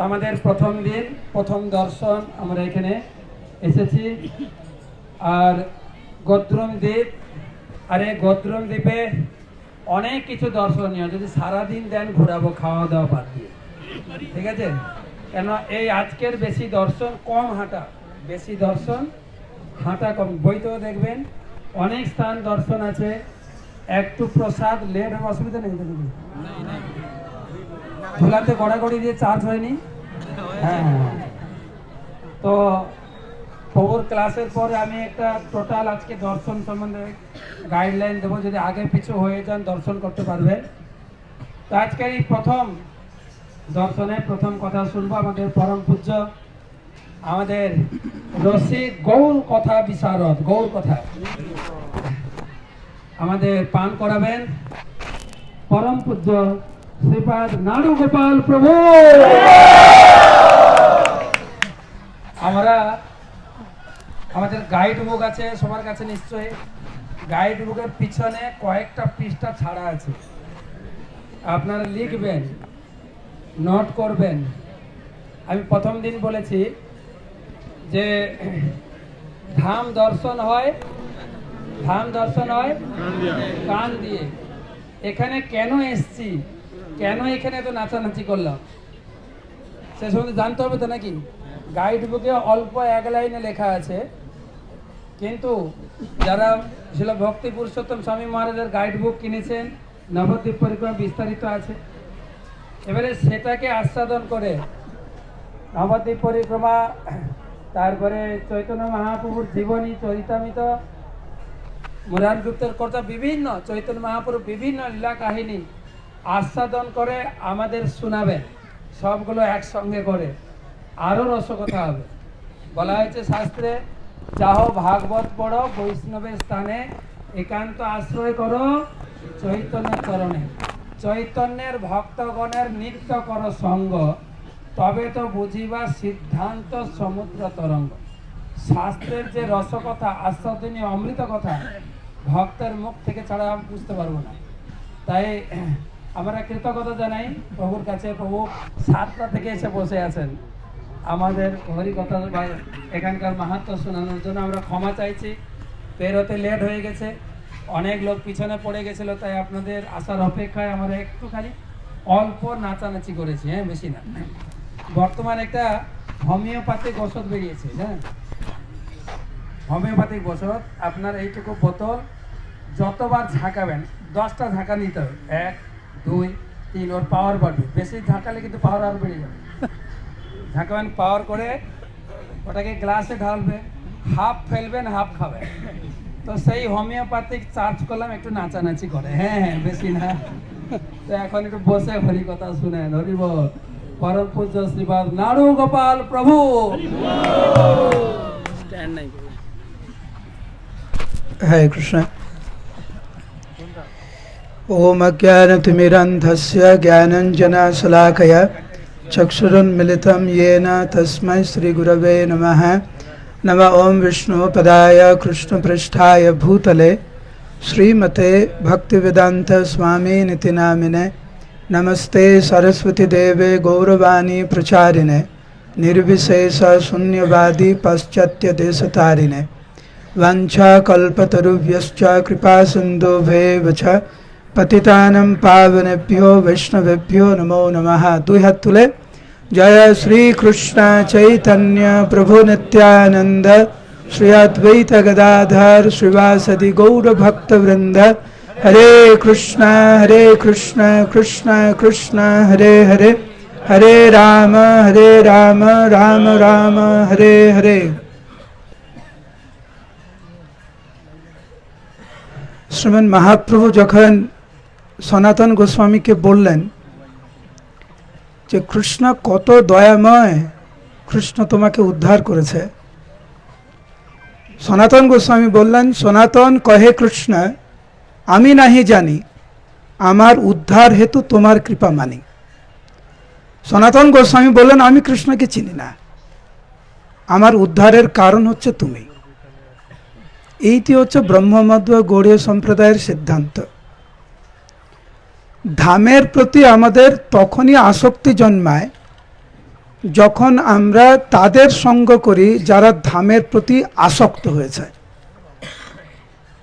আমাদের প্রথম দিন প্রথম দর্শন আমরা এখানে এসেছি। আর গদ্রম দ্বীপ, আরে গদ্রম দ্বীপে অনেক কিছু দর্শনীয়, যদি সারাদিন দেন ঘোরাবো খাওয়া দাওয়া বাদ দিয়ে, ঠিক আছে? কেন এই আজকের বেশি দর্শন কম হাঁটা, বেশি দর্শন হাঁটা কম। বইতেও দেখবেন অনেক স্থান দর্শন আছে, একটু প্রসাদ লেট হবে অসুবিধা নেই। ঝোলাতে গড়াগড়ি দিয়ে চার্জ হয়নি। হ্যাঁ হ্যাঁ, তো খবর ক্লাসের পরে আমি একটা টোটাল আজকে দর্শন সম্বন্ধে গাইডলাইন দেবো, যদি আগে পিছু হয়ে যান দর্শন করতে পারবেন। তো আজকের এই প্রথম দর্শনে প্রথম কথা শুনবো আমাদের পরম পূজ্য, আমাদের রসিক গৌর কথা বিশারদ, গৌর কথা আমাদের পান করাবেন পরম পূজ্য শ্রীপাদ নাড়ু গোপাল প্রভু। আমরা আমাদের গাইড বুক আছে সবার কাছে নিশ্চয়ই, গাইড বুকের পিছনে কয়েকটা পৃষ্ঠা ছাড়া আছে, আপনারা লিখবেন, নোট করবেন। আমি প্রথম দিন বলেছি যে ধাম দর্শন হয়, ধাম দর্শন হয় কান দিয়ে। এখানে কেন এসছি, কেন এখানে তো নাচানাচি করলাম, সে সম্বন্ধে জানতে হবে তো নাকি? গাইড বুকে অল্প এক লাইনে লেখা আছে, কিন্তু যারা ছিল ভক্তি পুরুষোত্তম স্বামী মহারাজের গাইড বুক কিনেছেন, নবদ্বীপ পরিক্রমা বিস্তারিত আছে, এবারে সেটাকে আস্বাদন করে নবদ্বীপ পরিক্রমা, তারপরে চৈতন্য মহাপ্রভুর জীবনী চরিতামৃত, মুরারগুপ্তের কথা, বিভিন্ন চৈতন্য মহাপ্রভুর বিভিন্ন লীলা কাহিনী আস্বাদন করে আমাদের শোনাবেন, সবগুলো একসঙ্গে করে আরও রসকথা হবে। বলা হয়েছে শাস্ত্রে, যাহ ভাগবত পড়ো বৈষ্ণবের স্থানে, একান্ত আশ্রয় করো চৈতন্যের চরণে, চৈতন্যের ভক্তগণের নিত্য করো সঙ্গ, তবে তো বুঝিবা সিদ্ধান্ত সমুদ্র তরঙ্গ। শাস্ত্রের যে রসকথা, আস্বাদনীয় অমৃত কথা ভক্তের মুখ থেকে ছাড়া বুঝতে পারবো না। তাই আমরা কৃতজ্ঞতা জানাই প্রভুর কাছে, প্রভু 7টা থেকে এসে বসে আছেন আমাদের হরিকথা বা এখানকার মাহাত্ম্য শোনানোর জন্য। আমরা ক্ষমা চাইছি, পেরোতে লেট হয়ে গেছে, অনেক লোক পিছনে পড়ে গেছিলো, তাই আপনাদের আসার অপেক্ষায় আমরা একটুখানি অল্প নাচানাচি করেছি, হ্যাঁ বেশি না। বর্তমান একটা হোমিওপ্যাথিক ওষুধ বেরিয়েছে, হ্যাঁ হোমিওপ্যাথিক ওষুধ, আপনার এইটুকু বোতল যতবার ঝাঁকাবেন 10টা ঝাঁকা নিতে হবে, 1 2 3, ওর পাওয়ার বাড়বে, বেশি ঝাঁকালে কিন্তু পাওয়ার আর বেড়ে যাবে। ঝাঁকাবেন পাওয়ার করে, ওটাকে গ্লাসে ঢালবে, হাফ ফেলবেন হাফ খাবেন। তো সেই হোমিওপ্যাথিক চার্জ করলাম একটু নাচানাচি করে, হ্যাঁ হ্যাঁ বেশি না। তো এখন একটু বসে হরি কথা শুনেন, হরি বল। পরম পূজ্য শ্রীপাদ নাড়ু গোপাল প্রভু। हरे कृष्ण। ओम अज्ञानतिमिरन्धस्य ज्ञानञ्जनशलाकया चक्षुरुन्मिलितं येन तस्मै श्रीगुरवे नमः। नमः ओं विष्णुपदाय कृष्णपृष्ठाय भूतले श्रीमते भक्तिवेदांत स्वामिनिति नामिने। नमस्ते सरस्वती देवे गौरवाणी प्रचारिणे निर्विशेष शून्यवादी पाश्चात्य देशतारिणे। वाञ्छाकल्पतरुभ्यश्च कृपासिन्धुभ्येव च पतितानं पावनेभ्यो वैष्णवेभ्यो नमो नमः। दुई हाथ तुले जय श्री कृष्ण चैतन्य प्रभु नित्यानंद श्री अद्वैत गदाधर श्रीवासदि गौर भक्त वृंद। हरे कृष्ण कृष्ण कृष्ण हरे हरे, हरे राम राम राम हरे हरे। श्रीमन महाप्रभु যখন সনাতন গোস্বামীকে বললেন যে কৃষ্ণ কত দয়াময়, কৃষ্ণ তোমাকে উদ্ধার করেছে, সনাতন গোস্বামী বললেন, সনাতন কহে কৃষ্ণ আমি নাহি জানি, আমার উদ্ধার হেতু তোমার কৃপা মানি। সনাতন গোস্বামী বললেন আমি কৃষ্ণকে চিনি না, আমার উদ্ধারের কারণ হচ্ছে তুমি। এইটি হচ্ছে ব্রহ্মমধ্য গৌড়ীয় সম্প্রদায়ের সিদ্ধান্ত। ধামের প্রতি আমাদের তখনই আসক্তি জন্মায় যখন আমরা তাদের সঙ্গ করি যারা ধামের প্রতি আসক্ত হয়েছে।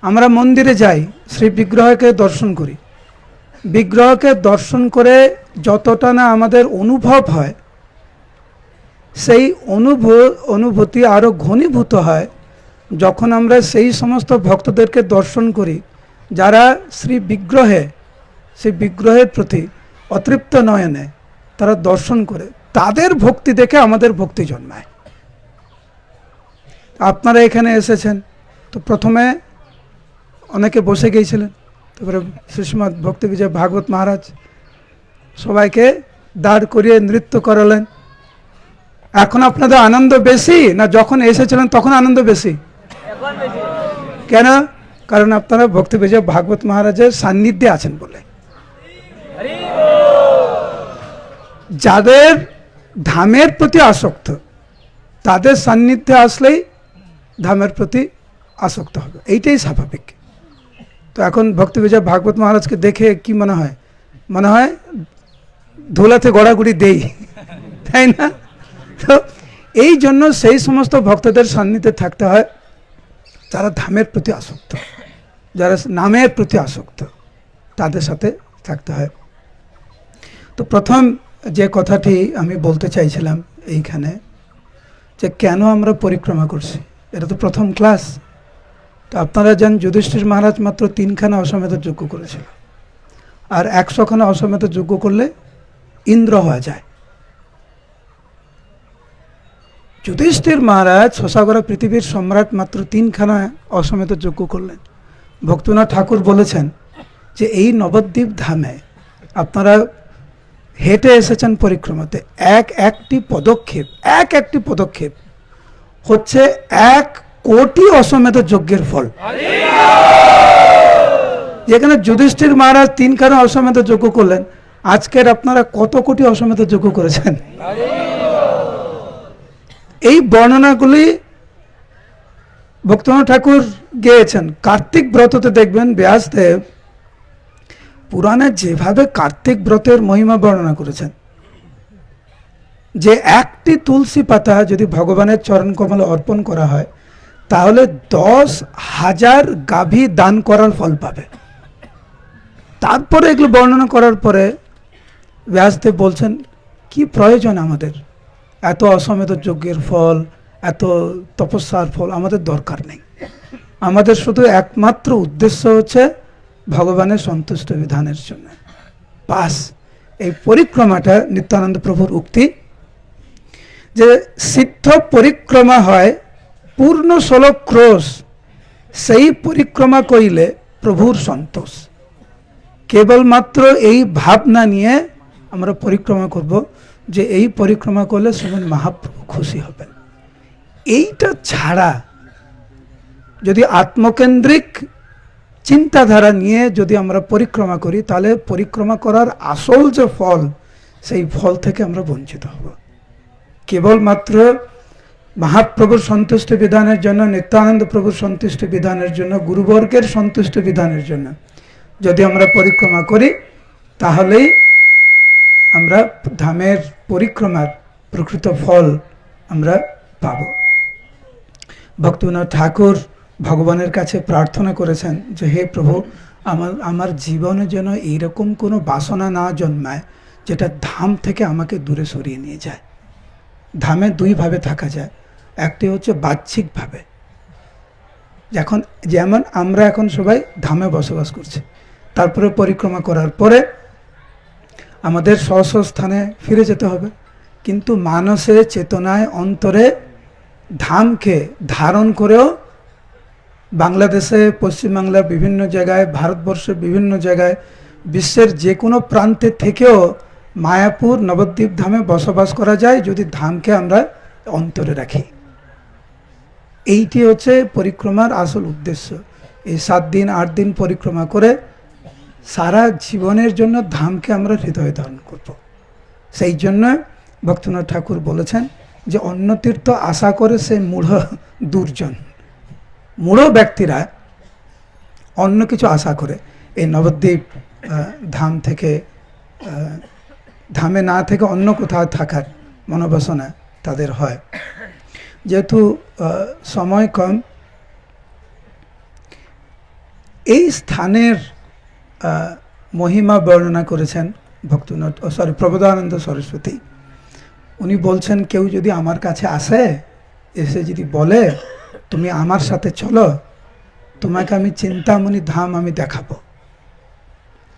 আমরা মন্দিরে যাই, শ্রী বিগ্রহকে দর্শন করি, বিগ্রহকে দর্শন করে যতটা না আমাদের অনুভব হয়, সেই অনুভূতি আরও ঘনীভূত হয় যখন আমরা সেই সমস্ত ভক্তদেরকে দর্শন করি যারা সেই বিগ্রহের প্রতি অতৃপ্ত নয়নে তারা দর্শন করে, তাদের ভক্তি দেখে আমাদের ভক্তি জন্মায়। আপনারা এখানে এসেছেন তো প্রথমে অনেকে বসে গিয়েছিলেন, তারপরে শ্রীমৎ ভক্তি বিজয় ভাগবত মহারাজ সবাইকে দাঁড় করিয়ে নৃত্য করালেন। এখন আপনাদের আনন্দ বেশি না যখন এসেছিলেন তখন আনন্দ বেশি? কেন? কারণ আপনারা ভক্তি বিজয় ভাগবত মহারাজের সান্নিধ্যে আছেন বলে। যাদের ধামের প্রতি আসক্ত তাদের সান্নিধ্যে আসলেই ধামের প্রতি আসক্ত হবে, এইটাই স্বাভাবিক। তো এখন ভক্তি বিজয় ভাগবত মহারাজকে দেখে কি মনে হয়? মনে হয় ধুলাতে গড়াগড়ি দেই, তাই না? তো এই জন্য সেই সমস্ত ভক্তদের সান্নিধ্যে থাকতে হয় যারা ধামের প্রতি আসক্ত, যারা নামের প্রতি আসক্ত, তাদের সাথে থাকতে হয়। তো প্রথম যে কথাটি আমি বলতে চাইছিলাম এইখানে, যে কেন আমরা পরিক্রমা করছি, এটা তো প্রথম ক্লাস। তো আপনারা জানেন যুধিষ্ঠির মহারাজ মাত্র 3খানা অশ্বমেধ যজ্ঞ করেছিল, আর 100খানা অশ্বমেধ যজ্ঞ করলে ইন্দ্র হওয়া যায়। যুধিষ্ঠির মহারাজ শশাগরা পৃথিবীর সম্রাট মাত্র 3খানা অশ্বমেধ যজ্ঞ করলেন। ভক্তিনাথ ঠাকুর বলেছেন যে এই নবদ্বীপ ধামে আপনারা হেঁটে এসেছেন পরিক্রমাতে, এক একটি পদক্ষেপ হচ্ছে 1 কোটি অশ্বমেধ যজ্ঞের ফল। যেখানে যুধিষ্ঠির মহারাজ 3খানা অশ্বমেধ যজ্ঞ করলেন, আজকের আপনারা কত কোটি অশ্বমেধ যজ্ঞ করেছেন? এই বর্ণনাগুলি ভক্তিনাথ ঠাকুর গেয়েছেন। কার্তিক ব্রততে দেখবেন ব্যাসদেব পুরাণে যেভাবে কার্তিক ব্রতের মহিমা বর্ণনা করেছেন, যে একটি তুলসী পাতা যদি ভগবানের চরণ কমলে অর্পণ করা হয় তাহলে 10,000 গাভী দান করার ফল পাবে। তারপরে এগুলো বর্ণনা করার পরে ব্যাসদেব বলছেন কি প্রয়োজন আমাদের এত অশ্বমেধ যজ্ঞের ফল, এত তপস্যার ফল আমাদের দরকার নেই। আমাদের শুধু একমাত্র উদ্দেশ্য হচ্ছে ভগবানের সন্তুষ্ট বিধানের জন্য। বাস এই পরিক্রমাটা নিত্যানন্দ প্রভুর উক্তি যে সিদ্ধ পরিক্রমা হয় পূর্ণ 16 ক্রোশ, সেই পরিক্রমা করিলে প্রভুর সন্তোষ। কেবলমাত্র এই ভাবনা নিয়ে আমরা পরিক্রমা করব যে এই পরিক্রমা করলে শ্রীমন মহাপ্রভু খুশি হবেন। এইটা ছাড়া যদি আত্মকেন্দ্রিক চিন্তাধারা নিয়ে যদি আমরা পরিক্রমা করি তাহলে পরিক্রমা করার আসল যে ফল, সেই ফল থেকে আমরা বঞ্চিত হব। কেবলমাত্র মহাপ্রভুর সন্তুষ্ট বিধানের জন্য, নিত্যানন্দ প্রভুর সন্তুষ্ট বিধানের জন্য, গুরুবর্গের সন্তুষ্ট বিধানের জন্য যদি আমরা পরিক্রমা করি তাহলেই আমরা ধামের পরিক্রমার প্রকৃত ফল আমরা পাব। ভক্তিনাথ ঠাকুর ভগবানের কাছে প্রার্থনা করেছেন যে হে প্রভু, আমার জীবনে যেন এইরকম কোনো বাসনা না জন্মায় যেটা ধাম থেকে আমাকে দূরে সরিয়ে নিয়ে যায়। ধামে দুইভাবে থাকা যায়, একটি হচ্ছে বাহ্যিকভাবে, যেমন আমরা এখন সবাই ধামে বসবাস করছি, তারপরে পরিক্রমা করার পরে আমাদের স্ব স্থানে ফিরে যেতে হবে, কিন্তু মানসে চেতনায় অন্তরে ধামকে ধারণ করেও বাংলাদেশে, পশ্চিমবাংলার বিভিন্ন জায়গায়, ভারতবর্ষের বিভিন্ন জায়গায়, বিশ্বের যে কোনো প্রান্তে থেকেও মায়াপুর নবদ্বীপ ধামে বসবাস করা যায় যদি ধামকে আমরা অন্তরে রাখি। এইটি হচ্ছে পরিক্রমার আসল উদ্দেশ্য। এই 7 দিন 8 দিন পরিক্রমা করে সারা জীবনের জন্য ধামকে আমরা হৃদয়ে ধারণ করব। সেই জন্য ভক্তনাথ ঠাকুর বলেছেন যে অন্য তীর্থ আশা করে সে মূঢ় দুর্জন। মূঢ় ব্যক্তিরা অন্য কিছু আশা করে এই নবদ্বীপ ধাম থেকে, ধামে না থেকে অন্য কোথাও থাকার মনোবাসনা তাদের হয়। যেহেতু সময় কম, এই স্থানের মহিমা বর্ণনা করেছেন প্রবোধানন্দ সরস্বতী। উনি বলছেন, কেউ যদি আমার কাছে আসে, এসে যদি বলে তুমি আমার সাথে চলো, তোমাকে আমি চিন্তামণি ধাম আমি দেখাবো,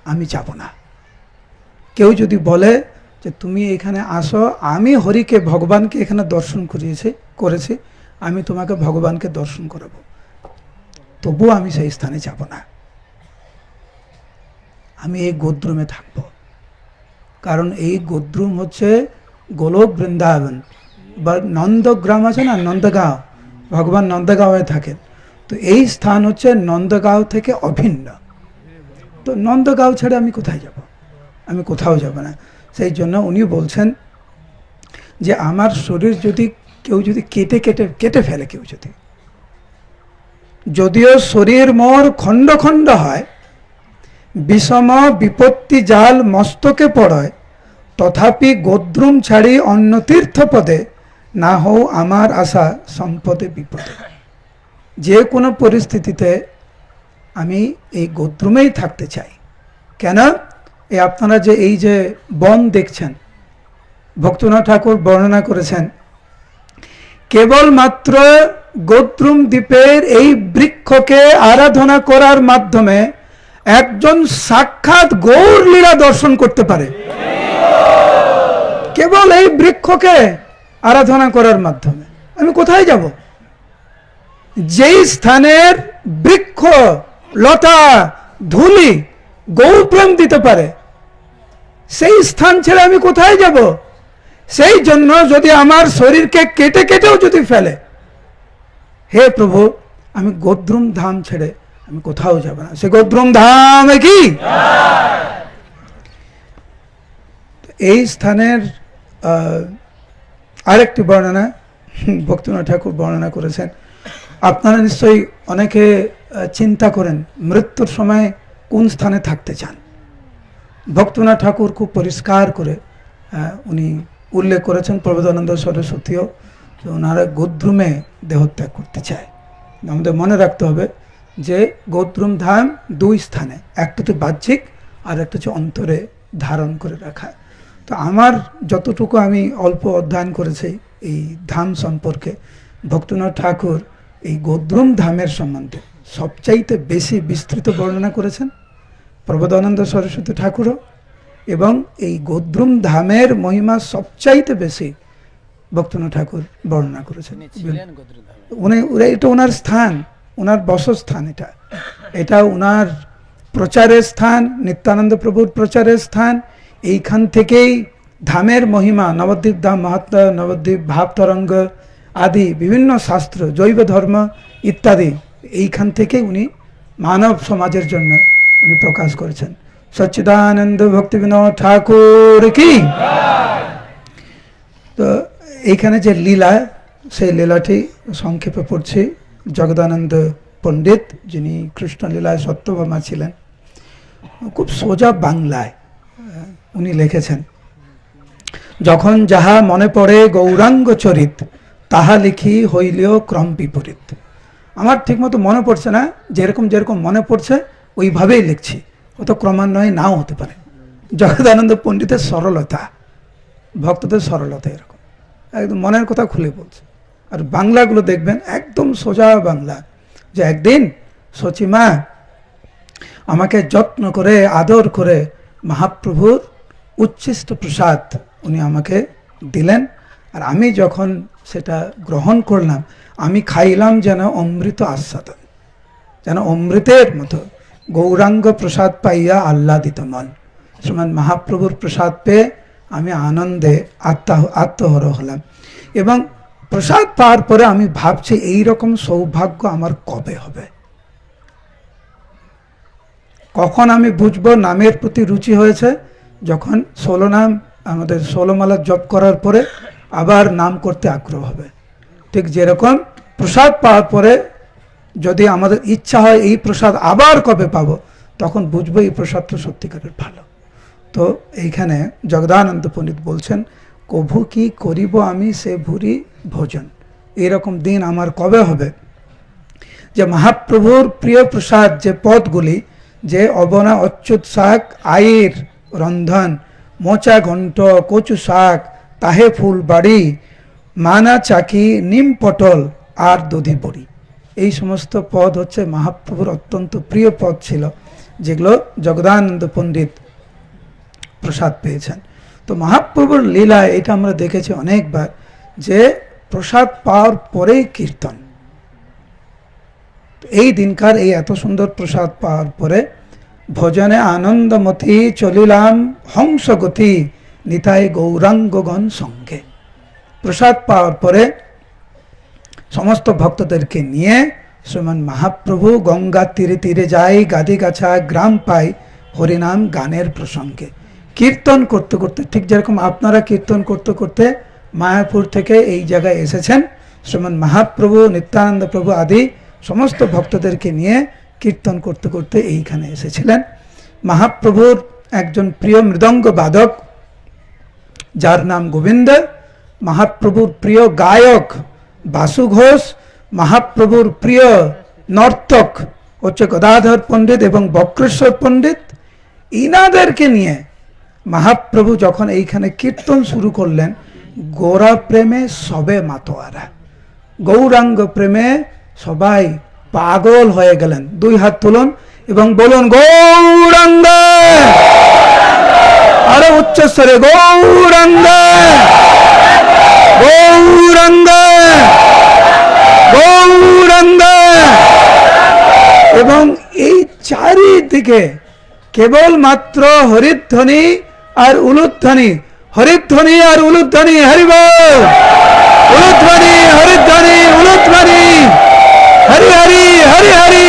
আমি যাব না। কেউ যদি বলে যে তুমি এখানে আসো, আমি হরিকে, ভগবানকে এখানে দর্শন করেছি, আমি তোমাকে ভগবানকে দর্শন করাবো, তবুও আমি সেই স্থানে যাব না, আমি এই গোদ্রুমে থাকব। কারণ এই গোদ্রুম হচ্ছে গোলক বৃন্দাবন বা নন্দগ্রাম আছে না, নন্দগাঁও, ভগবান নন্দগাঁওয়ে থাকেন। তো এই স্থান হচ্ছে নন্দগাঁও থেকে অভিন্ন। তো নন্দগাঁও ছেড়ে আমি কোথায় যাব? আমি কোথাও যাব না। সেই জন্য উনি বলছেন যে আমার শরীর যদি কেউ যদি কেটে ফেলে, কেউ যদিও শরীর মোর খণ্ড খণ্ড হয়, বিষম বিপত্তি জাল মস্তকে পড়য়, তথাপি গোদ্রুম ছাড়ি অন্য তীর্থপদে না হও আমার আশা সম্পদে বিপদে। যে কোনো পরিস্থিতিতে আমি এই গোদ্রুমেই থাকতে চাই। কেন? আপনারা যে এই যে বন দেখছেন, ভক্তনাথ ঠাকুর বর্ণনা করেছেন, কেবলমাত্র গোদ্রুম দ্বীপের এই বৃক্ষকে আরাধনা করার মাধ্যমে একজন সাক্ষাৎ গৌর লীলা দর্শন করতে পারে। কেবল এই বৃক্ষকে আরাধনা করার মাধ্যমে। আমি কোথায় যাব? যেই স্থানের বৃক্ষ, লতা, ধুলি গৌর প্রেম দিতে পারে, সেই স্থান ছেড়ে আমি কোথায় যাব? সেই জন্য যদি আমার শরীরকে কেটেও যদি ফেলে, হে প্রভু, আমি গোদ্রুম ধাম ছেড়ে আমি কোথাও যাব না। সে গোদ্রুম ধাম কি? এই স্থানের আরেকটি বর্ণনা ভক্তনাথ ঠাকুর বর্ণনা করেছেন। আপনারা নিশ্চয়ই অনেকে চিন্তা করেন মৃত্যুর সময় কোন স্থানে থাকতে চান। ভক্তনাথ ঠাকুর খুব পরিষ্কার করে উনি উল্লেখ করেছেন, প্রবোধানন্দ সরস্বতীও, ওনারা গোদ্রুমে দেহত্যাগ করতে চায়। আমাদের মনে রাখতে হবে যে গোদ্রুম ধাম 2 স্থানে, একটা তো বাহ্যিক আর একটা হচ্ছে অন্তরে ধারণ করে রাখা। তো আমার যতটুকু আমি অল্প অধ্যয়ন করেছি এই ধাম সম্পর্কে, ভক্তনাথ ঠাকুর এই গোদ্রুম ধামের সম্বন্ধে সবচাইতে বেশি বিস্তৃত বর্ণনা করেছেন, প্রবোধানন্দ সরস্বতী ঠাকুরও। এবং এই গোদ্রুম ধামের মহিমা সবচাইতে বেশি ভক্তনাথ ঠাকুর বর্ণনা করেছেন। এটা ওনার স্থান, ওনার বসস্থান, এটা ওনার প্রচারের স্থান, নিত্যানন্দ প্রভুর প্রচারের স্থান। এইখান থেকেই ধামের মহিমা, নবদ্বীপ ধাম মাহাত্ম্য, নবদ্বীপ ভাব তরঙ্গ আদি বিভিন্ন শাস্ত্র, জৈব ধর্ম ইত্যাদি, এইখান থেকে উনি মানব সমাজের জন্য উনি প্রকাশ করেছেন। সচ্চিদানন্দ ভক্তি বিনোদ ঠাকুর কি। তো এইখানে যে লীলা, সেই লীলাটি সংক্ষেপে পড়ছি। জগদানন্দ পণ্ডিত, যিনি কৃষ্ণলীলায় সত্যভামা ছিলেন, খুব সোজা বাংলায় উনি লিখেছেন, যখন যাহা মনে পড়ে গৌরাঙ্গ চরিত, তাহা লিখি হইলেও ক্রম বিপরীত। আমার ঠিকমতো মনে পড়ছে না, যেরকম মনে পড়ছে ওইভাবেই লিখছি, অত ক্রমান্বয়ে নাও হতে পারে। জগদানন্দ পণ্ডিতের সরলতা, ভক্তদের সরলতা এরকম, একদম মনের কথা খুলে বলছে। আর বাংলাগুলো দেখবেন একদম সোজা বাংলা, যে একদিন সচিমা আমাকে যত্ন করে আদর করে মহাপ্রভুর উচ্ছিষ্ট প্রসাদ উনি আমাকে দিলেন, আর আমি যখন সেটা গ্রহণ করলাম আমি খাইলাম যেন অমৃত আস্বাদন, যেন অমৃতের মতো। গৌরাঙ্গ প্রসাদ পাইয়া আহ্লাদিত মন। শ্রীমান মহাপ্রভুর প্রসাদ পেয়ে আমি আনন্দে আত্মহর হলাম। এবং প্রসাদ পাওয়ার পরে আমি ভাবছি এই রকম সৌভাগ্য আমার কবে হবে, কখন আমি বুঝবো নামের প্রতি রুচি হয়েছে, যখন 16 নাম আমাদের 16 মালা জপ করার পরে আবার নাম করতে আগ্রহ হবে। ঠিক যেরকম প্রসাদ পাওয়ার পরে যদি আমাদের ইচ্ছা হয় এই প্রসাদ আবার কবে পাবো, তখন বুঝবো এই প্রসাদটা সত্যিকারের ভালো। তো এইখানে জগদানন্দ পণ্ডিত বলছেন, কভু কি করিব আমি সে ভুরি ভোজন, এরকম দিন আমার কবে হবে যে মহাপ্রভুর প্রিয় প্রসাদ যে পদগুলি, যে অবনা অচ্যুত শাক আয়ের রন্ধন, মোচা ঘণ্ট কচু শাক তাহে ফুল বাড়ি, মানা চাকি নিম পটল আর দধি বড়ি, এই সমস্ত পদ হচ্ছে মহাপ্রভুর অত্যন্ত প্রিয় পদ ছিল, যেগুলো জগদানন্দ পণ্ডিত প্রসাদ পেয়েছেন। তো মহাপ্রভুর লীলা এটা আমরা দেখেছি অনেকবার, যে প্রসাদ পাওয়ার পরেই কীর্তন। এই দিনকার এই এত সুন্দর প্রসাদ পাওয়ার পরে ভজনে আনন্দমতি চলিলাম হংসগতি নিতাই গৌরাঙ্গগণ সঙ্গে। প্রসাদ পাওয়ার পরে সমস্ত ভক্তদেরকে নিয়ে শ্রীমান মহাপ্রভু গঙ্গা তীরে তীরে যায়, গাদি গাছা গ্রাম পাই হরিনাম গানের প্রসঙ্গে। কীর্তন করতে করতে, ঠিক যেরকম আপনারা কীর্তন করতে করতে মায়াপুর থেকে এই জায়গায় এসেছেন, শ্রীমান মহাপ্রভু নিত্যানন্দ প্রভু আদি সমস্ত ভক্তদেরকে নিয়ে কীর্তন করতে করতে এইখানে এসেছিলেন। মহাপ্রভুর একজন প্রিয় মৃদঙ্গ বাদক যার নাম গোবিন্দ, মহাপ্রভুর প্রিয় গায়ক বাসু ঘোষ, মহাপ্রভুর প্রিয় নর্তক হচ্ছে গদাধর পণ্ডিত এবং বক্রেশ্বর পণ্ডিত। ইনাদেরকে নিয়ে মহাপ্রভু যখন এইখানে কীর্তন শুরু করলেন, গোরা প্রেমে সবে মাতোয়ারা, গৌরাঙ্গ প্রেমে সবাই পাগল হয়ে গেলেন। 2 হাত তুলুন এবং বলুন গৌরাঙ্গ, আরো উচ্চস্বরে গৌরাঙ্গ, গৌরাঙ্গ, গৌরাঙ্গ। এবং এই চারিদিকে কেবলমাত্র হরিধ্বনি আর উলুধ্বনি, হরিধ্বনি আর উলুধ্বনি, হরিবল, উলুধ্বনি হরিধ্বনি, উলুধ্বনি হরি হরি হরি হরি।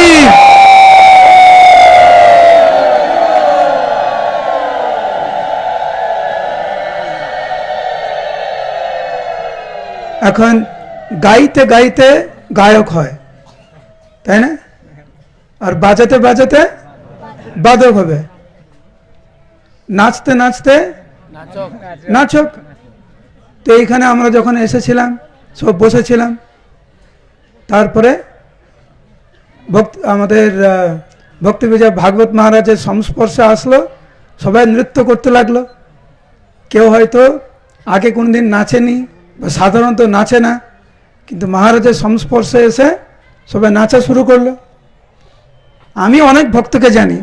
এখন গাইতে গাইতে গায়ক হয়, তাই না? আর বাজাতে বাজাতে বাদক হবে, নাচতে নাচতে নাচক। তো এইখানে আমরা যখন এসেছিলাম সব বসেছিলাম, তারপরে আমাদের ভক্তি বিজয় ভাগবত মহারাজের সংস্পর্শে আসলো, সবাই নৃত্য করতে লাগলো। কেউ হয়তো আগে কোনোদিন নাচেনি বা সাধারণত নাচে না, কিন্তু মহারাজের সংস্পর্শে এসে সবাই নাচা শুরু করলো। আমি অনেক ভক্তকে জানি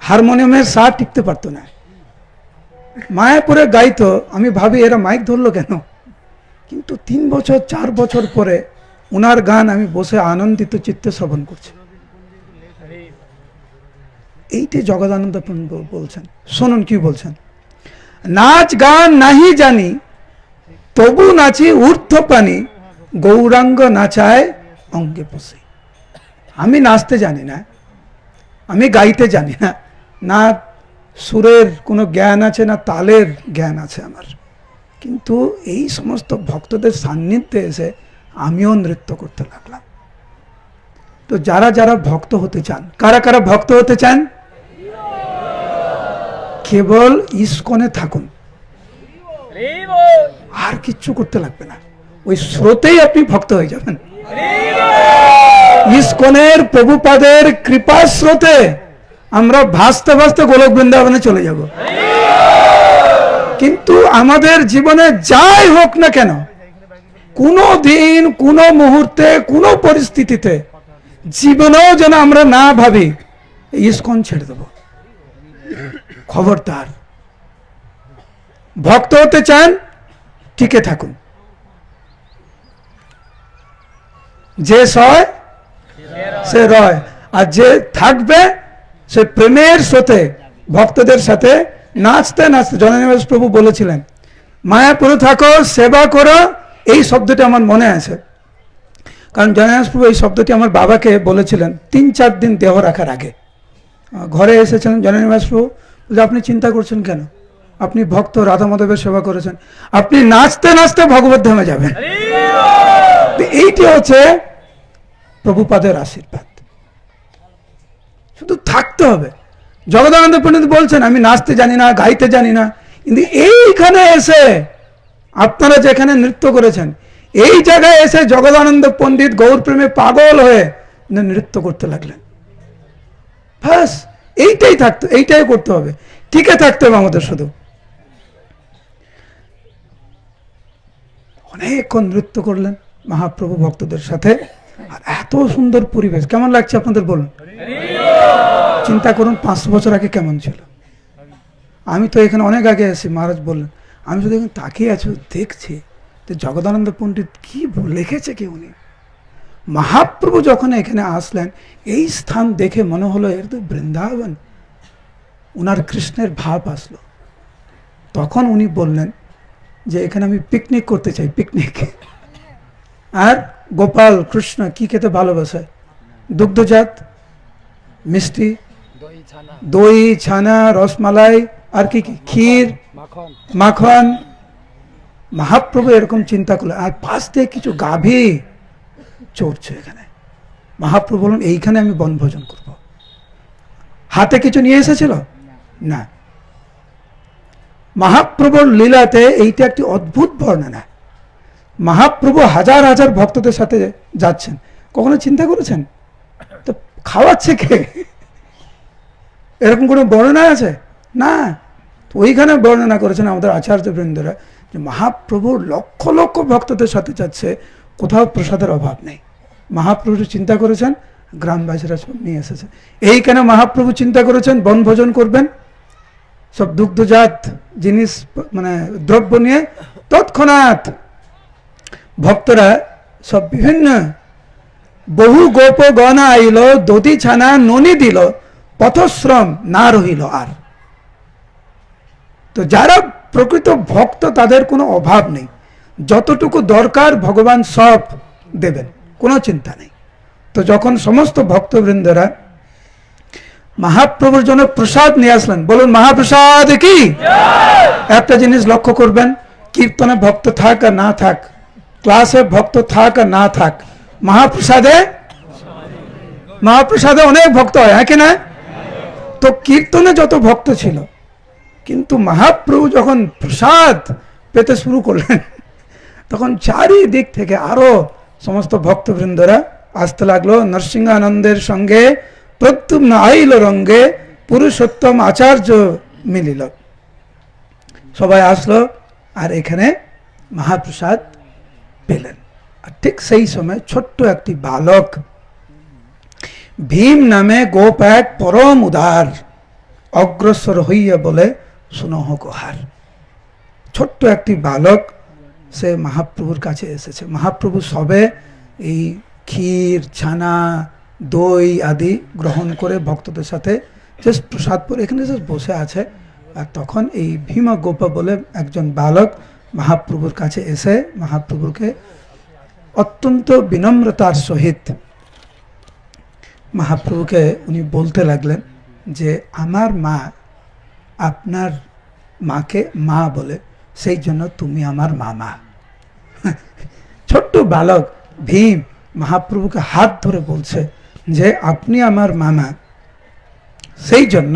হারমোনিয়ামের সা টিকতে পারতো না, মায়াপুরে গাইতো। আমি ভাবি এরা মাইক ধরলো কেন, কিন্তু 3 বছর 4 বছর পরে ওনার গান আমি বসে আনন্দিত চিত্তে শ্রবণ করছি। এইটি জগদানন্দ বলছেন। শুনুন কি বলছেন, নাচ গান নাহি জানি তবু নাচি ঊর্ধ্ব পানি, গৌরাঙ্গ নাচায় অঙ্গে বসে। আমি নাচতে জানি না, আমি গাইতে জানি না, না সুরের কোনো জ্ঞান আছে না তালের জ্ঞান আছে আমার, কিন্তু এই সমস্ত ভক্তদের সান্নিধ্যে এসে আমিও নৃত্য করতে লাগলাম। তো যারা যারা ভক্ত হতে চান, কারা কারা ভক্ত হতে চান, কেবল ইস্কনে থাকুন, আর কিচ্ছু করতে লাগবে না, ওই স্রোতেই আপনি ভক্ত হয়ে যাবেন। ইসকনের প্রভুপাদের কৃপা স্রোতে আমরা ভাসতে ভাসতে গোলক বৃন্দাবনে চলে যাব। কিন্তু আমাদের জীবনে যাই হোক না কেন, কোনো দিন, কোনো মুহূর্তে, কোনো পরিস্থিতিতে জীবনেও যেন আমরা না ভাবি ইসকন ছেড়ে দেব। খবরদার। ভক্ত হতে চান, টিকে থাকুন। যে সয় সে রয়, আর যে থাকবে সে প্রেমের স্রোতে ভক্তদের সাথে নাচতে নাচতে। জননিবাস প্রভু বলেছিলেন, মায়াপুরে থাকো, সেবা করো। এই শব্দটি আমার মনে আছে, কারণ জননিবাস প্রভু এই শব্দটি আমার বাবাকে বলেছিলেন 3-4 দিন দেহ রাখার আগে। ঘরে এসেছিলেন জননিবাস প্রভু, বলে আপনি চিন্তা করছেন কেন? আপনি ভক্ত, রাধা মাধবের সেবা করেছেন, আপনি নাচতে নাচতে ভগবত ধামে যাবেন। এইটি হচ্ছে প্রভুপাদের আশীর্বাদ। শুধু থাকতে হবে। জগদানন্দ পণ্ডিত বলছেন, আমি নাচতে জানি না, গাইতে জানি না, কিন্তু এইখানে এসে আপনারা যেখানে নৃত্য করেছেন, এই জায়গায় এসে জগদানন্দ পণ্ডিত গৌর প্রেমে পাগল হয়ে নৃত্য করতে লাগলেন। ব্যাস, এইটাই করতে হবে, টিকে থাকতে হবে আমাদের। শুধু অনেকক্ষণ নৃত্য করলেন মহাপ্রভু ভক্তদের সাথে, আর এত সুন্দর পরিবেশ। কেমন লাগছে আপনাদের বলুন? চিন্তা করুন 500 বছর আগে কেমন ছিল। আমি তো এখানে অনেক আগে এসেছি, মহারাজ বললেন, আমি শুধু এখানে তাকিয়ে আছি, দেখছি যে জগদানন্দ পণ্ডিত কি লিখেছে কি উনি। মহাপ্রভু যখন এখানে আসলেন, এই স্থান দেখে মনে হলো এর তো বৃন্দাবন। উনার কৃষ্ণের ভাব আসলো। তখন উনি বললেন যে এখানে আমি পিকনিক করতে চাই, পিকনিক। আর গোপাল কৃষ্ণ কি খেতে ভালোবাসে? দুগ্ধজাত মিষ্টি, দই, ছানা, রসমালাই, আর কি কি, ক্ষীর, মাখন। মহাপ্রভু এরকম চিন্তা করলেন, আর পাশ দিয়ে কিছু গাভী চড়ছে এখানে। মহাপ্রভু বললেন, এইখানে আমি বনভোজন করব। হাতে কিছু নিয়ে এসেছিল না। মহাপ্রভুর লীলাতে এইটা একটি অদ্ভুত বর্ণনা। মহাপ্রভু হাজার হাজার ভক্তদের সাথে যাচ্ছেন, কখনো চিন্তা করেছেন তো খাওয়াচ্ছে কে? এরকম কোনো বর্ণনা আছে না। ওইখানে বর্ণনা করেছেন আমাদের আচার্য বৃন্দরা যে মহাপ্রভুর লক্ষ লক্ষ ভক্তদের সাথে যাচ্ছে, কোথাও প্রসাদের অভাব নেই। মহাপ্রভু চিন্তা করেছেন, গ্রামবাসীরা সব নিয়ে এসেছে। এইখানে মহাপ্রভু চিন্তা করেছেন বনভোজন করবেন, সব দুগ্ধজাত জিনিস মানে দ্রব্য নিয়ে। তৎক্ষণাৎ ভক্তরা সব বিভিন্ন বহু গোপ গণা আইল, দধি ছানা ননি দিল, পথশ্রম না রহিল আর। তো যারা প্রকৃত ভক্ত তাদের কোনো অভাব নেই, যতটুকু দরকার ভগবান সব দেবেন, কোনো চিন্তা নেই। তো যখন সমস্ত ভক্তবৃন্দরা মহাপ্রভুর জন্য প্রসাদ নিয়ে আসলেন, বলুন মহাপ্রসাদ কি। একটা জিনিস লক্ষ্য করবেন, কীর্তনে ভক্ত থাক আর না থাক, ক্লাসে ভক্ত থাক আর না থাক, মহাপ্রসাদে অনেক ভক্ত হয়, হ্যাঁ কি না? তো কীর্তনে যত ভক্ত ছিল, কিন্তু মহাপ্রভু যখন প্রসাদ পেতে শুরু করলেন, তখন চারিদিক থেকে আরো সমস্ত ভক্তবৃন্দরা আসতে লাগলো। নরসিংহানন্দের সঙ্গে প্রদ্যুম্ন আইল রঙ্গে, পুরুষোত্তম আচার্য মিলিল। সবাই আসলো আর এখানে মহাপ্রসাদ পেলেন। আর ঠিক সেই সময় ছোট্ট একটি বালক, ভীম নামে গোপ এক পরম উদার, অগ্রসর হইয়া বলে শুনহ গোহার। ছোট্ট একটি বালক সে মহাপ্রভুর কাছে এসেছে। মহাপ্রভু সবে এই ক্ষীর, ছানা, দই আদি গ্রহণ করে ভক্তদের সাথে জাস্ট প্রসাদ পরে এখানে জাস্ট বসে আছে। আর তখন এই ভীম গোপ বলে একজন বালক মহাপ্রভুর কাছে এসে মহাপ্রভুকে অত্যন্ত বিনম্রতার সহিত মহাপ্রভুকে উনি বলতে লাগলেন যে আমার মা আপনার মাকে মা বলে, সেই জন্য তুমি আমার মামা। ছোট্ট বালক ভীম মহাপ্রভুকে হাত ধরে বলছে যে আপনি আমার মামা, সেই জন্য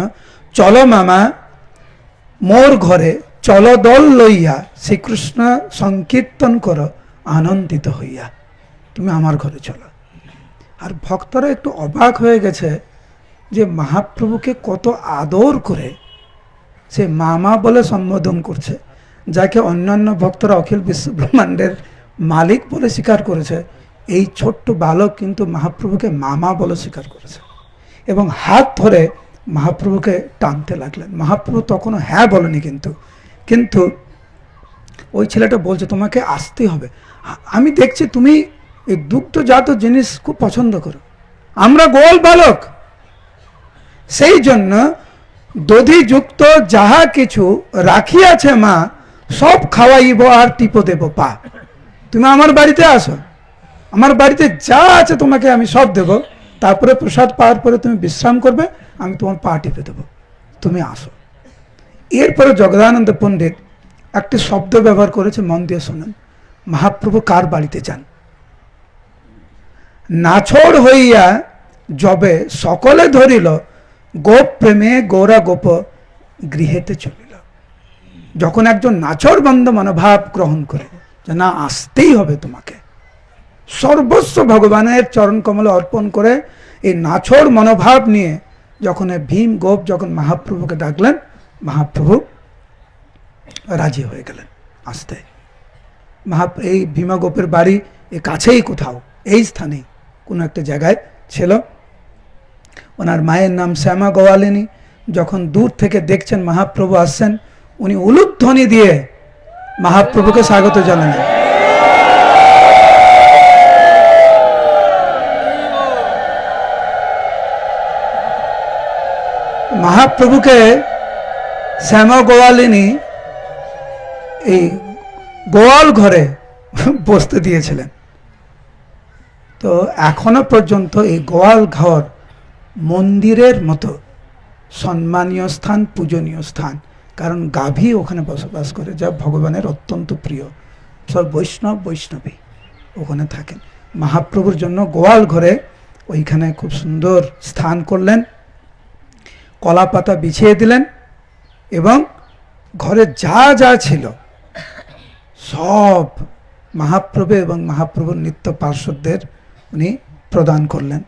চলো মামা মোর ঘরে, চলো দল লইয়া শ্রীকৃষ্ণ সংকীর্তন করো আনন্দিত হইয়া। তুমি আমার ঘরে চলো। আর ভক্তরা একটু অবাক হয়ে গেছে যে মহাপ্রভুকে কত আদর করে সে মামা বলে সম্বোধন করছে, যাকে অন্যান্য ভক্তরা অখিল বিশ্ব ব্রহ্মাণ্ডের মালিক বলে স্বীকার করেছে, এই ছোট্ট বালক কিন্তু মহাপ্রভুকে মামা বলে স্বীকার করেছে এবং হাত ধরে মহাপ্রভুকে টানতে লাগলেন। মহাপ্রভু তখনও হ্যাঁ বলেনি, কিন্তু ওই ছেলেটা বলছে তোমাকে আসতেই হবে, আমি দেখছি তুমি এই দুগ্ধজাত জিনিস খুব পছন্দ করো, আমরা গোয়াল বালক, সেই জন্য দধিযুক্ত যাহা কিছু রাখিয়াছে মা সব খাওয়াইব আর টিপো দেব পা। তুমি আমার বাড়িতে আসো, আমার বাড়িতে যা আছে তোমাকে আমি সব দেব, তারপরে প্রসাদ পাওয়ার পরে তুমি বিশ্রাম করবে, আমি তোমার পা টিপে দেবো, তুমি আসো। এরপরে জগদানন্দ পণ্ডিত একটি শব্দ ব্যবহার করেছে, মন দিয়ে শোনেন। মহাপ্রভু কার বাড়িতে যান? নাছড় হইয়া যবে সকলে ধরিল গোপ প্রেমে গৌরা গোপ গৃহেতে চলিল। যখন একজন নাছড় বন্ধ মনোভাব গ্রহণ করে যে না আসতেই হবে তোমাকে, সর্বস্ব ভগবানের চরণ কমলে অর্পণ করে এই নাছড় মনোভাব নিয়ে যখন ভীম গোপ যখন মহাপ্রভুকে ডাকলেন, মহাপ্রভু রাজি হয়ে গেলেন আসতে। এই ভীমা গোপের বাড়ি এ কাছেই কোথাও, এই স্থানেই কোনো একটা জায়গায় ছিল। ওনার মায়ের নাম শ্যামা গোয়ালিনী। যখন দূর থেকে দেখছেন মহাপ্রভু আসছেন, উনি উলুধ্বনি দিয়ে মহাপ্রভুকে স্বাগত জানালেন। মহাপ্রভুকে শ্যামা গোয়ালিনী এই গোয়াল ঘরে বসতে দিয়েছিলেন। তো এখনো পর্যন্ত এই গোয়াল ঘর মন্দিরের মতো সম্মানীয় স্থান, পূজনীয় স্থান, কারণ গাভী ওখানে বসবাস করে, যা ভগবানের অত্যন্ত প্রিয়। সব বৈষ্ণবী ওখানে থাকেন। মহাপ্রভুর জন্য গোয়াল ঘরে ওইখানে খুব সুন্দর স্থান করলেন, কলা পাতা বিছিয়ে দিলেন এবং ঘরে যা যা ছিল সব মহাপ্রভু এবং মহাপ্রভুর নিত্য পার্শ্বদের উনি প্রদান করলেন।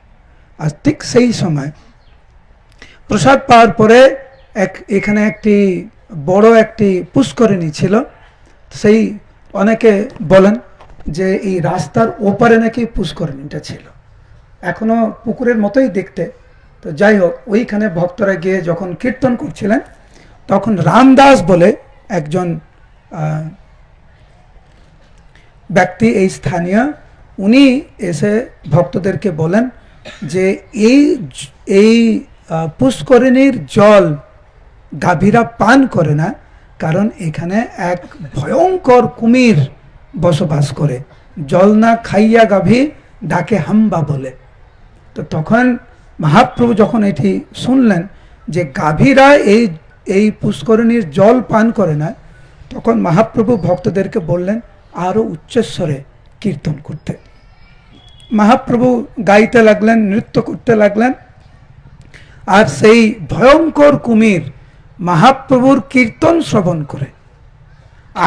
আর ঠিক সেই সময় প্রসাদ পাওয়ার পরে এখানে একটি বড় একটি পুষ্করিণী ছিল। সেই অনেকে বলেন যে এই রাস্তার ওপারে নাকি পুষ্করিণীটা ছিল, এখনো পুকুরের মতোই দেখতে। তো যাই হোক, ওইখানে ভক্তরা গিয়ে যখন কীর্তন করছিলেন, তখন রামদাস বলে একজন ব্যক্তি, এই স্থানীয়, উনি এসে ভক্তদেরকে বলেন যে এই পুষ্করিণীর জল গাভীরা পান করে না, কারণ এখানে এক ভয়ঙ্কর কুমির বসবাস করে, জল না খাইয়া গাভী ডাকে হাম্বা বলে। তো তখন মহাপ্রভু যখন এটি শুনলেন যে গাভীরা এই পুষ্করিণীর জল পান করে না, তখন মহাপ্রভু ভক্তদেরকে বললেন আরও উচ্চস্বরে কীর্তন করতে। মহাপ্রভু গাইতে লাগলেন, নৃত্য করতে লাগলেন, আর সেই ভয়ঙ্কর কুমির মহাপ্রভুর কীর্তন শ্রবণ করে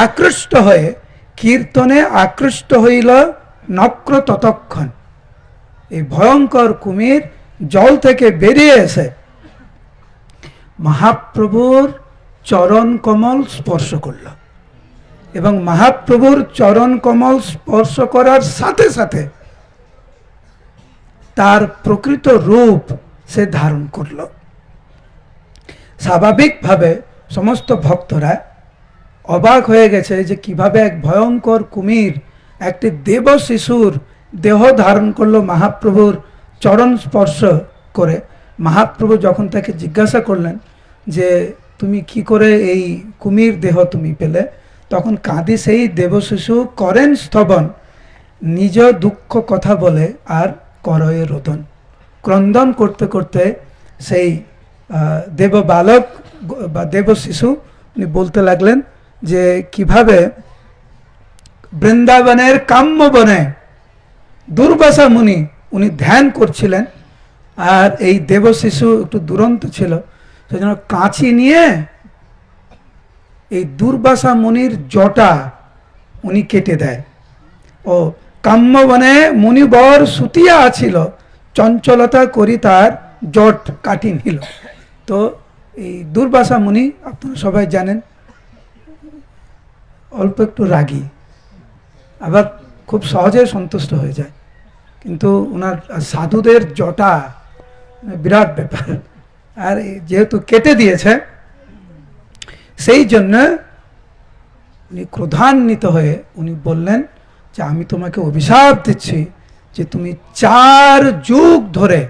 আকৃষ্ট হয়ে, কীর্তনে আকৃষ্ট হইল নক্র ততক্ষণ। এই ভয়ঙ্কর কুমির জল থেকে বেরিয়ে এসে মহাপ্রভুর চরণ কমল স্পর্শ করল এবং মহাপ্রভুর চরণ কমল স্পর্শ করার সাথে সাথে তার প্রকৃত রূপ সে ধারণ করল। স্বাভাবিকভাবে সমস্ত ভক্তরা অবাক হয়ে গেছে যে কিভাবে এক ভয়ঙ্কর কুমির একটি দেব শিশুর দেহ ধারণ করলো মহাপ্রভুর চরণ স্পর্শ করে। মহাপ্রভু যখন তাকে জিজ্ঞাসা করলেন যে তুমি কি করে এই কুমির দেহ তুমি পেলে, তখন কাঁদি সেই দেব শিশু করেন স্তবন, নিজ দুঃখ কথা বলে আর করয়ে রোদন। ক্রন্দন করতে করতে সেই দেব বালক বা দেব শিশু উনি বলতে লাগলেন যে কিভাবে বৃন্দাবনের কাম্য বনে দুর্বাসা মুনি উনি ধ্যান করছিলেন, আর এই দেব শিশু একটু দুরন্ত ছিল, সেজন্য কাঁচি নিয়ে এই দুর্বাসা মুনির জটা উনি কেটে দেয়। ও কাম্যবনে মুনিবর সুতিয়া আছিল, চঞ্চলতা করি তার জট কাটি নিল। তো এই দুর্বাসা মুনি আপনারা সবাই জানেন অল্প একটু রাগী, আবার খুব সহজে সন্তুষ্ট হয়ে যায়, কিন্তু ওনার সাধুদের জটা বিরাট ব্যাপার, আর যেহেতু কেটে দিয়েছে সেই জন্য উনি ক্রোধান্বিত হয়ে উনি বললেন যে আমি তোমাকে অভিশাপ দিচ্ছি যে তুমি 4 যুগ ধরে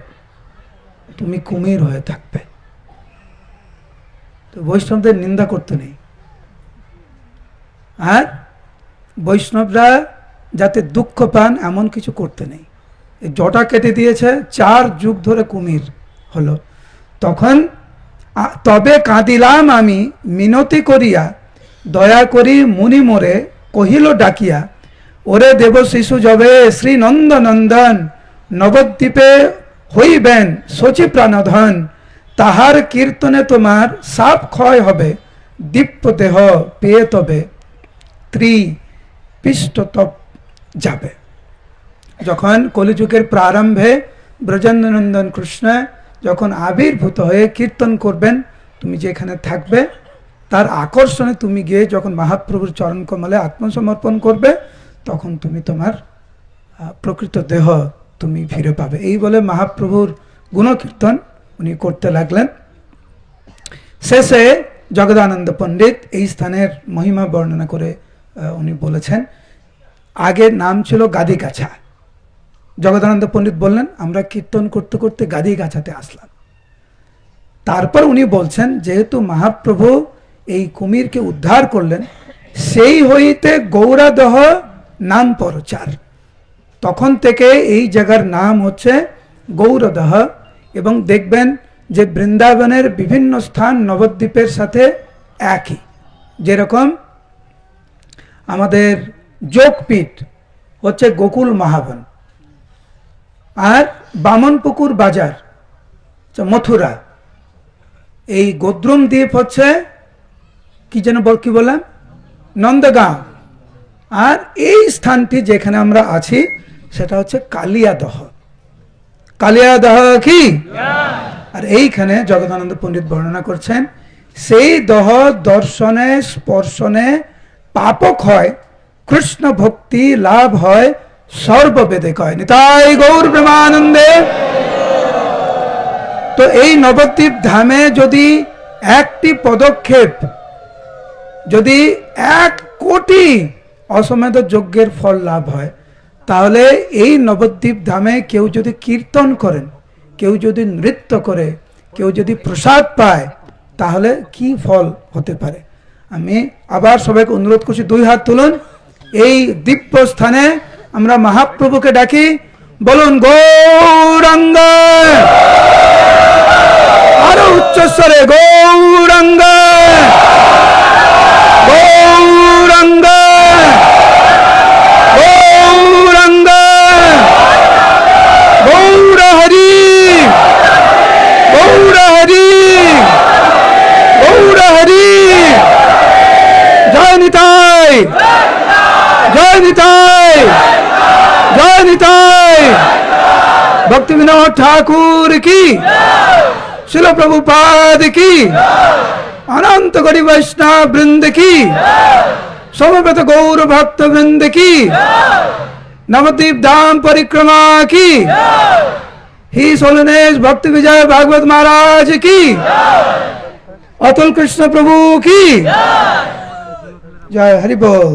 তুমি কুমির হয়ে থাকবে। তো বৈষ্ণবদের নিন্দা করতে নেই, আর বৈষ্ণবরা যাতে দুঃখ পান এমন কিছু করতে নেই। এই জটা কেটে দিয়েছে, 4 যুগ ধরে কুমির হলো। তখন তবে কাঁদিলাম আমি মিনতি করিয়া, দয়া করি মুনি মোরে কহিল ডাকিয়া, ওরে দেব শিশু যবে শ্রী নন্দনন্দন, নবদ্বীপে হইবেন শচী প্রাণধন, তাহার কীর্তনে তোমার সাপ ক্ষয় হবে, দীপ্য দেহ পেয়ে তবে ত্রিপিষ্টতপ যাবে। যখন কলিযুগের প্রারম্ভে ব্রজেন্দ্রনন্দন কৃষ্ণ যখন আবির্ভূত হয়ে কীর্তন করবেন, তুমি যেখানে থাকবে তার আকর্ষণে তুমি গিয়ে যখন মহাপ্রভুর চরণ কমলে আত্মসমর্পণ করবে, তখন তুমি তোমার প্রকৃত দেহ তুমি ফিরে পাবে। এই বলে মহাপ্রভুর গুণকীর্তন উনি করতে লাগলেন। শেষে জগদানন্দ পণ্ডিত এই স্থানের মহিমা বর্ণনা করে উনি বলেছেন, আগের নাম ছিল গাদিগাছা। জগদানন্দ পণ্ডিত বললেন আমরা কীর্তন করতে করতে গাদিগাছাতে আসলাম। তারপর উনি বলছেন যেহেতু মহাপ্রভু এই কুমিরকে উদ্ধার করলেন, সেই হইতে গৌরাদহ নাম প্রচার, তখন থেকে এই জায়গার নাম হচ্ছে গৌরদহ। এবং দেখবেন যে বৃন্দাবনের বিভিন্ন স্থান নবদ্বীপের সাথে একই, যেরকম আমাদের যোগপীঠ হচ্ছে গোকুল মহাবন, আর বামনপুকুর বাজার মথুরা, এই গোদ্রুম দ্বীপ হচ্ছে কি যেন কি বললাম নন্দগাঁও, আর এই স্থানটি যেখানে আমরা আছি সেটা হচ্ছে কালিয়াদহ। কালিয়াদহ কি? আর এইখানে জগদানন্দ পণ্ডিত বর্ণনা করছেন সেই দহ দর্শনে স্পর্শনে পাপক হয়, কৃষ্ণ ভক্তি লাভ হয়, সর্ববেদে কয় নিতাই গৌর প্রেমানন্দে। তো এই নবদ্বীপ ধামে যদি একটি পদক্ষেপ, যদি 1 কোটি অশ্বমেধ যজ্ঞের ফল লাভ হয়, তাহলে এই নবদ্বীপ ধামে কেউ যদি কীর্তন করেন, কেউ যদি নৃত্য করে, কেউ যদি প্রসাদ পায়, তাহলে কি ফল হতে পারে। আমি আবার সবাইকে অনুরোধ করছি 2 হাত তুলুন, এই দিব্য স্থানে আমরা মহাপ্রভুকে ডাকি, বলুন গৌরাঙ্গ, আরো উচ্চস্বরে গৌরাঙ্গ গৌরাঙ্গ গৌরাঙ্গ গৌর হরি গৌর হরি গৌর হরি। জয় নিতাই জয় নিতাই জয় নিতাই। ভক্তি বিনোদ ঠাকুর কি, শিল প্রভুপাদ কি, अनंत गौरी वैष्णव वृंद की, समवेत गौर भक्त वृंद की, नवद्वीप धाम परिक्रमा की, ही सोलनेश भक्ति विजय भागवत महाराज की, अतुल कृष्ण प्रभु की जय। हरि बोल।